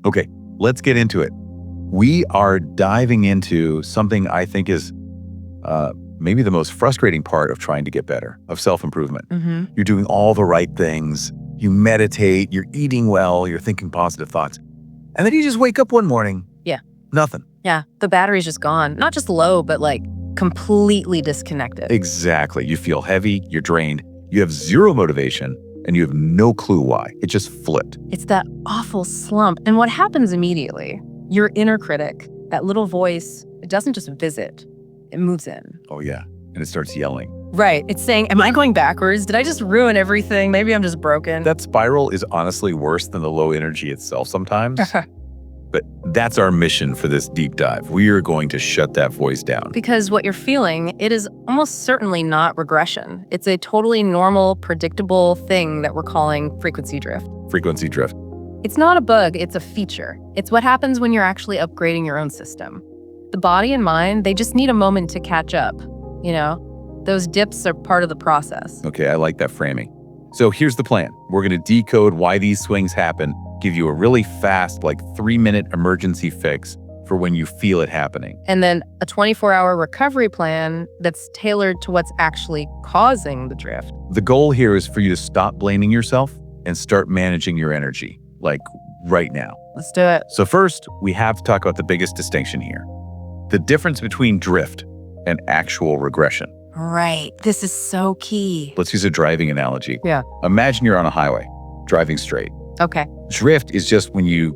Okay, let's get into it. We are diving into something I think is maybe the most frustrating part of trying to get better, of self-improvement. You're doing all the right things. You meditate, you're eating well, you're thinking positive thoughts. And then you just wake up one morning. Yeah. Nothing. Yeah. The battery's just gone. Not just low, but like completely disconnected. Exactly. You feel heavy, you're drained, you have zero motivation, and you have no clue why. It just flipped. It's that awful slump. And what happens immediately? Your inner critic, that little voice, it doesn't just visit, it moves in. Oh, yeah. And it starts yelling. Right. It's saying, am I going backwards? Did I just ruin everything? Maybe I'm just broken. That spiral is honestly worse than the low energy itself sometimes. But that's our mission for this deep dive. We are going to shut that voice down. Because what you're feeling, it is almost certainly not regression. It's a totally normal, predictable thing that we're calling frequency drift. Frequency drift. It's not a bug, it's a feature. It's what happens when you're actually upgrading your own system. The body and mind, they just need a moment to catch up, you know? Those dips are part of the process. Okay, I like that framing. So here's the plan. We're going to decode why these swings happen, give you a really fast, like 3-minute emergency fix for when you feel it happening. And then a 24-hour recovery plan that's tailored to what's actually causing the drift. The goal here is for you to stop blaming yourself and start managing your energy, like right now. Let's do it. So first, we have to talk about the biggest distinction here. The difference between drift and actual regression. Right. This is so key. Let's use a driving analogy. Yeah. Imagine you're on a highway, driving straight. Okay. Drift is just when you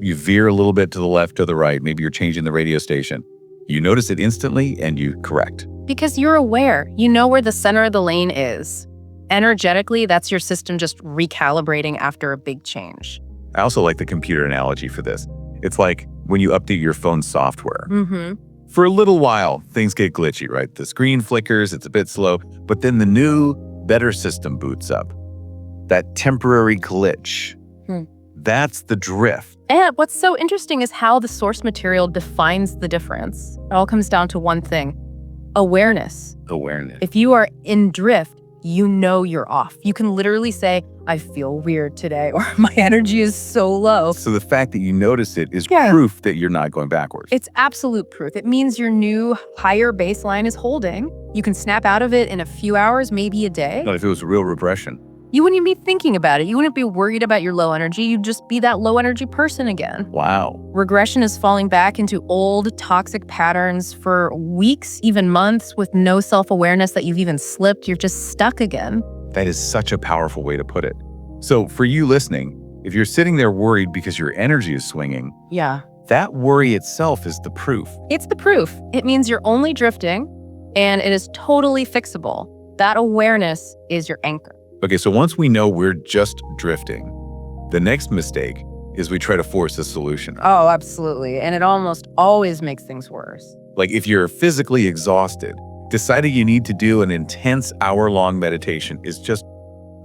veer a little bit to the left or the right. Maybe you're changing the radio station. You notice it instantly and you correct. Because you're aware. You know where the center of the lane is. Energetically, that's your system just recalibrating after a big change. I also like the computer analogy for this. It's like when you update your phone software. For a little while, things get glitchy, right? The screen flickers, it's a bit slow, but then the new, better system boots up. That temporary glitch, that's the drift. And what's so interesting is how the source material defines the difference. It all comes down to one thing: awareness. Awareness. If you are in drift, you know you're off. You can literally say, I feel weird today, or my energy is so low. So the fact that you notice it is proof that you're not going backwards. It's absolute proof. It means your new higher baseline is holding. You can snap out of it in a few hours, maybe a day. Not if it was real regression. You wouldn't even be thinking about it. You wouldn't be worried about your low energy. You'd just be that low energy person again. Wow. Regression is falling back into old toxic patterns for weeks, even months, with no self-awareness that you've even slipped. You're just stuck again. That is such a powerful way to put it. So for you listening, if you're sitting there worried because your energy is swinging, that worry itself is the proof. It's the proof. It means you're only drifting, and it is totally fixable. That awareness is your anchor. Okay, so once we know we're just drifting, the next mistake is we try to force a solution. Oh, absolutely. And it almost always makes things worse. Like if you're physically exhausted, deciding you need to do an intense hour-long meditation is just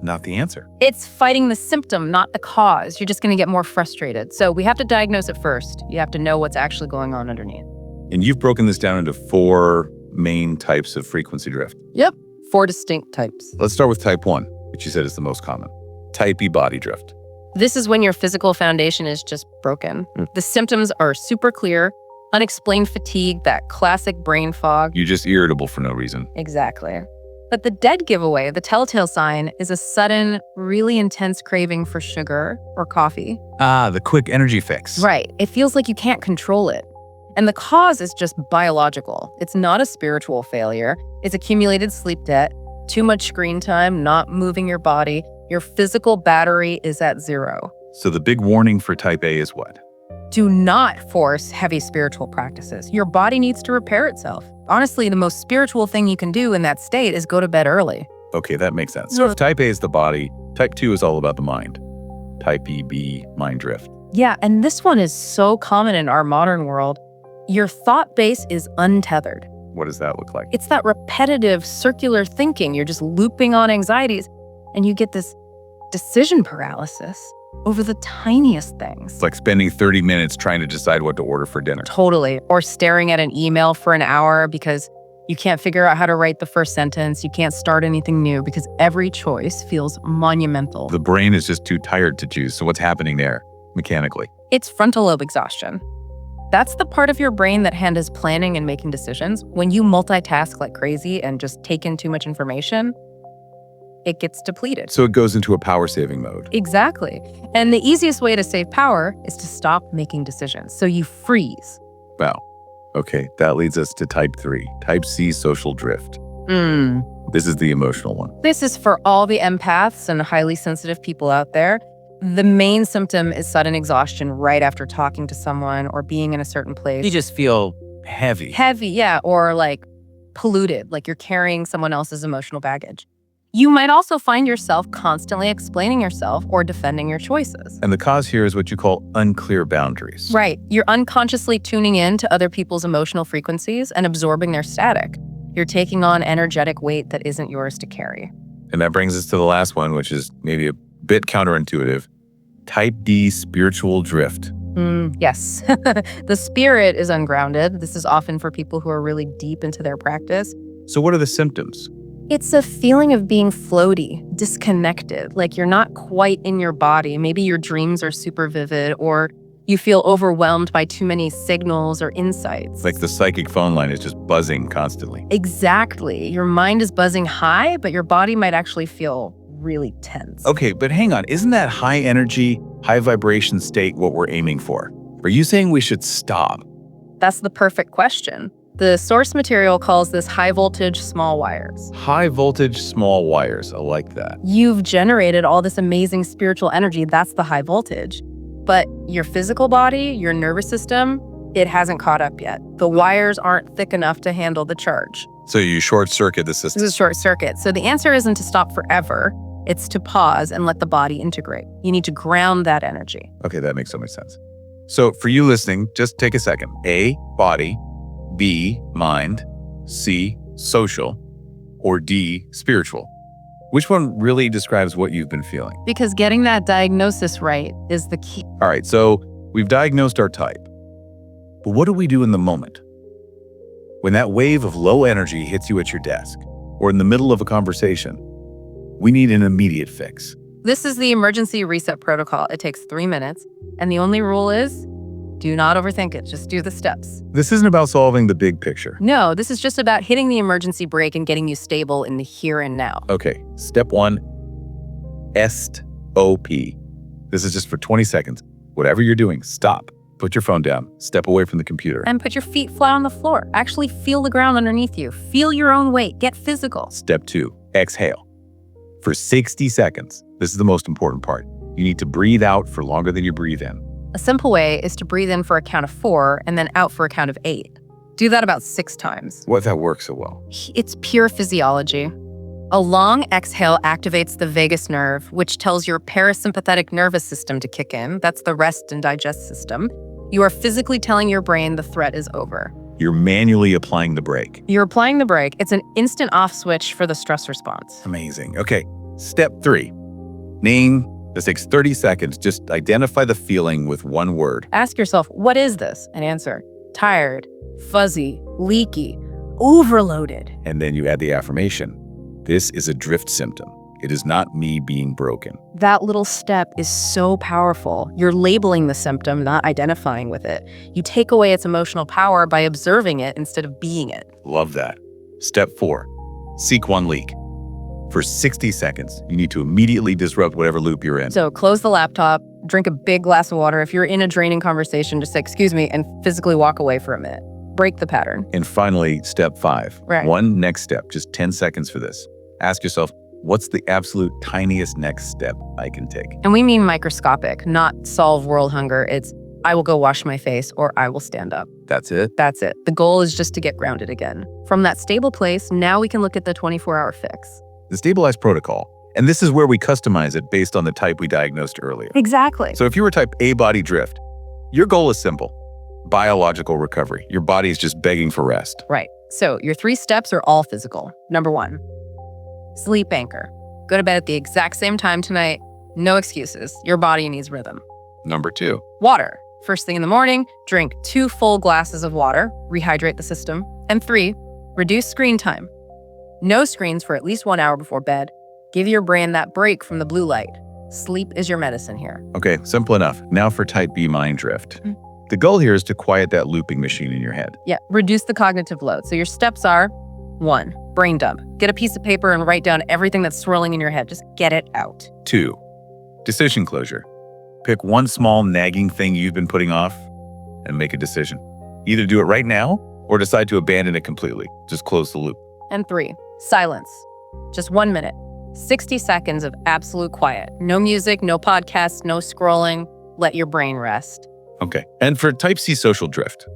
not the answer. It's fighting the symptom, not the cause. You're just going to get more frustrated. So we have to diagnose it first. You have to know what's actually going on underneath. And you've broken this down into 4 main types of frequency drift. Yep, 4 distinct types. Let's start with type 1, which you said is the most common. Type E body drift. This is when your physical foundation is just broken. The symptoms are super clear, unexplained fatigue, that classic brain fog. You're just irritable for no reason. Exactly. But the dead giveaway, the telltale sign, is a sudden, really intense craving for sugar or coffee. Ah, the quick energy fix. Right. It feels like you can't control it. And the cause is just biological. It's not a spiritual failure. It's accumulated sleep debt, too much screen time, not moving your body. Your physical battery is at 0. So the big warning for type A is what? Do not force heavy spiritual practices. Your body needs to repair itself. Honestly, the most spiritual thing you can do in that state is go to bed early. Okay, that makes sense. So if type A is the body, type 2 is all about the mind. Type E, mind drift. Yeah, and this one is so common in our modern world. Your thought base is untethered. What does that look like? It's that repetitive circular thinking. You're just looping on anxieties, and you get this decision paralysis over the tiniest things. It's like spending 30 minutes trying to decide what to order for dinner. Totally. Or staring at an email for an hour because you can't figure out how to write the first sentence. You can't start anything new because every choice feels monumental. The brain is just too tired to choose. So what's happening there? mechanically? It's frontal lobe exhaustion. That's the part of your brain that handles planning and making decisions. When you multitask like crazy and just take in too much information, it gets depleted. So it goes into a power-saving mode. Exactly. And the easiest way to save power is to stop making decisions. So you freeze. Wow. Okay, that leads us to type 3, type C, social drift. This is the emotional one. This is for all the empaths and highly sensitive people out there. The main symptom is sudden exhaustion right after talking to someone or being in a certain place. You just feel heavy. Heavy, yeah, or like polluted, like you're carrying someone else's emotional baggage. You might also find yourself constantly explaining yourself or defending your choices. And the cause here is what you call unclear boundaries. Right. You're unconsciously tuning in to other people's emotional frequencies and absorbing their static. You're taking on energetic weight that isn't yours to carry. And that brings us to the last one, which is maybe a bit counterintuitive. Type D, spiritual drift. Yes. The spirit is ungrounded. This is often for people who are really deep into their practice. So what are the symptoms? It's a feeling of being floaty, disconnected, like you're not quite in your body. Maybe your dreams are super vivid, or you feel overwhelmed by too many signals or insights. Like the psychic phone line is just buzzing constantly. Exactly. Your mind is buzzing high, but your body might actually feel really tense. Okay, but hang on. Isn't that high energy, high vibration state what we're aiming for? Are you saying we should stop? That's the perfect question. The source material calls this high voltage small wires. High voltage, small wires. I like that. You've generated all this amazing spiritual energy. That's the high voltage. But your physical body, your nervous system, it hasn't caught up yet. The wires aren't thick enough to handle the charge. So you short circuit the system. This is a short circuit. So the answer isn't to stop forever. It's to pause and let the body integrate. You need to ground that energy. Okay, that makes so much sense. So for you listening, just take a second. A, body. B, mind. C, social. Or D, spiritual. Which one really describes what you've been feeling? Because getting that diagnosis right is the key. All right, so we've diagnosed our type. But what do we do in the moment? When that wave of low energy hits you at your desk or in the middle of a conversation, we need an immediate fix. This is the emergency reset protocol. It takes 3 minutes. And the only rule is do not overthink it. Just do the steps. This isn't about solving the big picture. No, this is just about hitting the emergency brake and getting you stable in the here and now. Okay, step 1, S-T-O-P. This is just for 20 seconds. Whatever you're doing, stop. Put your phone down. Step away from the computer. And put your feet flat on the floor. Actually feel the ground underneath you. Feel your own weight. Get physical. Step 2, exhale. For 60 seconds. This is the most important part. You need to breathe out for longer than you breathe in. A simple way is to breathe in for a count of 4 and then out for a count of 8. Do that about 6 times. What if that works so well? It's pure physiology. A long exhale activates the vagus nerve, which tells your parasympathetic nervous system to kick in. That's the rest and digest system. You are physically telling your brain the threat is over. You're manually applying the brake. You're applying the brake. It's an instant off switch for the stress response. Amazing. Okay, step 3. Name. This takes 30 seconds. Just identify the feeling with one word. Ask yourself, what is this? And answer, tired, fuzzy, leaky, overloaded. And then you add the affirmation. This is a drift symptom. It is not me being broken. That little step is so powerful. You're labeling the symptom, not identifying with it. You take away its emotional power by observing it instead of being it. Love that. Step 4, seek one leak. For 60 seconds, you need to immediately disrupt whatever loop you're in. So close the laptop, drink a big glass of water. If you're in a draining conversation, just say, excuse me, and physically walk away for a minute. Break the pattern. And finally, step 5. Right. One next step, just 10 seconds for this. Ask yourself, what's the absolute tiniest next step I can take? And we mean microscopic, not solve world hunger. It's, I will go wash my face or I will stand up. That's it? That's it. The goal is just to get grounded again. From that stable place, now we can look at the 24-hour fix. The stabilized protocol. And this is where we customize it based on the type we diagnosed earlier. Exactly. So if you were type A body drift, your goal is simple. Biological recovery. Your body is just begging for rest. Right. So your 3 steps are all physical. Number 1, sleep anchor. Go to bed at the exact same time tonight. No excuses. Your body needs rhythm. Number 2, Water. First thing in the morning, drink 2 full glasses of water. Rehydrate the system. And 3, reduce screen time. No screens for at least 1 hour before bed. Give your brain that break from the blue light. Sleep is your medicine here. Okay, simple enough. Now for type B mind drift. The goal here is to quiet that looping machine in your head. Yeah, reduce the cognitive load. So your steps are 1, brain dump. Get a piece of paper and write down everything that's swirling in your head. Just get it out. 2, decision closure. Pick one small nagging thing you've been putting off and make a decision. Either do it right now or decide to abandon it completely. Just close the loop. And 3, silence. Just 1 minute. 60 seconds of absolute quiet. No music, no podcasts, no scrolling. Let your brain rest. Okay. And for type C social drift,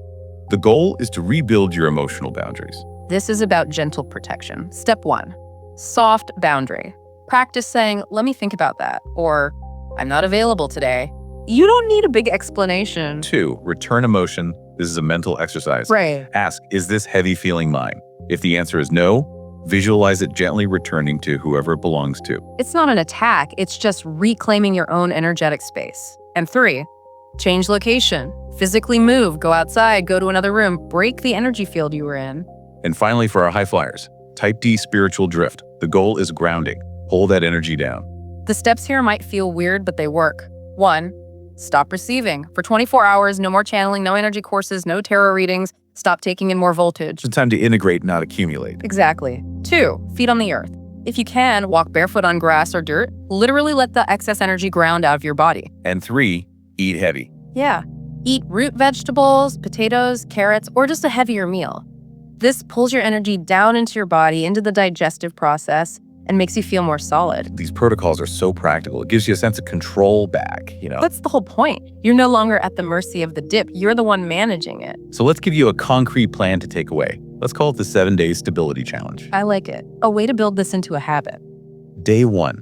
the goal is to rebuild your emotional boundaries. This is about gentle protection. Step 1, soft boundary. Practice saying, let me think about that, or I'm not available today. You don't need a big explanation. 2, return emotion. This is a mental exercise. Right. Ask, is this heavy feeling mine? If the answer is no, visualize it gently returning to whoever it belongs to. It's not an attack, it's just reclaiming your own energetic space. And 3, change location. Physically move, go outside, go to another room, break the energy field you were in. And finally, for our high flyers, type D spiritual drift. The goal is grounding. Hold that energy down. The steps here might feel weird, but they work. 1, stop receiving. For 24 hours, no more channeling, no energy courses, no tarot readings. Stop taking in more voltage. It's time to integrate, not accumulate. Exactly. 2, feet on the earth. If you can, walk barefoot on grass or dirt. Literally let the excess energy ground out of your body. And 3, eat heavy. Yeah. Eat root vegetables, potatoes, carrots, or just a heavier meal. This pulls your energy down into your body, into the digestive process, and makes you feel more solid. These protocols are so practical. It gives you a sense of control back, That's the whole point. You're no longer at the mercy of the dip. You're the one managing it. So let's give you a concrete plan to take away. Let's call it the 7-day stability challenge. I like it. A way to build this into a habit. Day 1,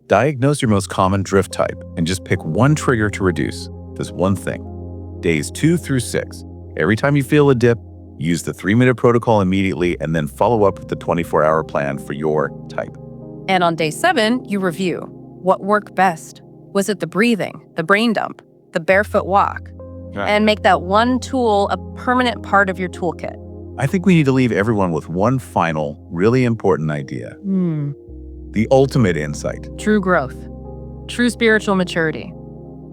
diagnose your most common drift type and just pick one trigger to reduce. This one thing. Days 2 through 6, every time you feel a dip, use the 3-minute protocol immediately and then follow up with the 24-hour plan for your type. And on day 7, you review. What worked best? Was it the breathing, the brain dump, the barefoot walk? Right. And make that one tool a permanent part of your toolkit. I think we need to leave everyone with one final, really important idea. The ultimate insight. True growth. True spiritual maturity.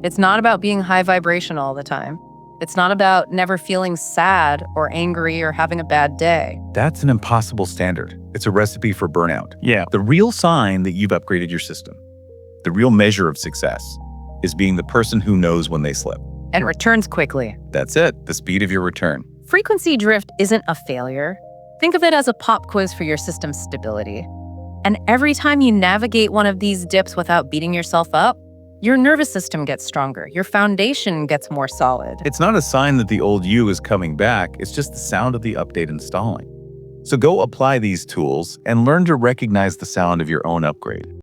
It's not about being high vibration all the time. It's not about never feeling sad or angry or having a bad day. That's an impossible standard. It's a recipe for burnout. Yeah. The real sign that you've upgraded your system, the real measure of success, is being the person who knows when they slip. And returns quickly. That's it, the speed of your return. Frequency drift isn't a failure. Think of it as a pop quiz for your system's stability. And every time you navigate one of these dips without beating yourself up, your nervous system gets stronger. Your foundation gets more solid. It's not a sign that the old you is coming back. It's just the sound of the update installing. So go apply these tools and learn to recognize the sound of your own upgrade.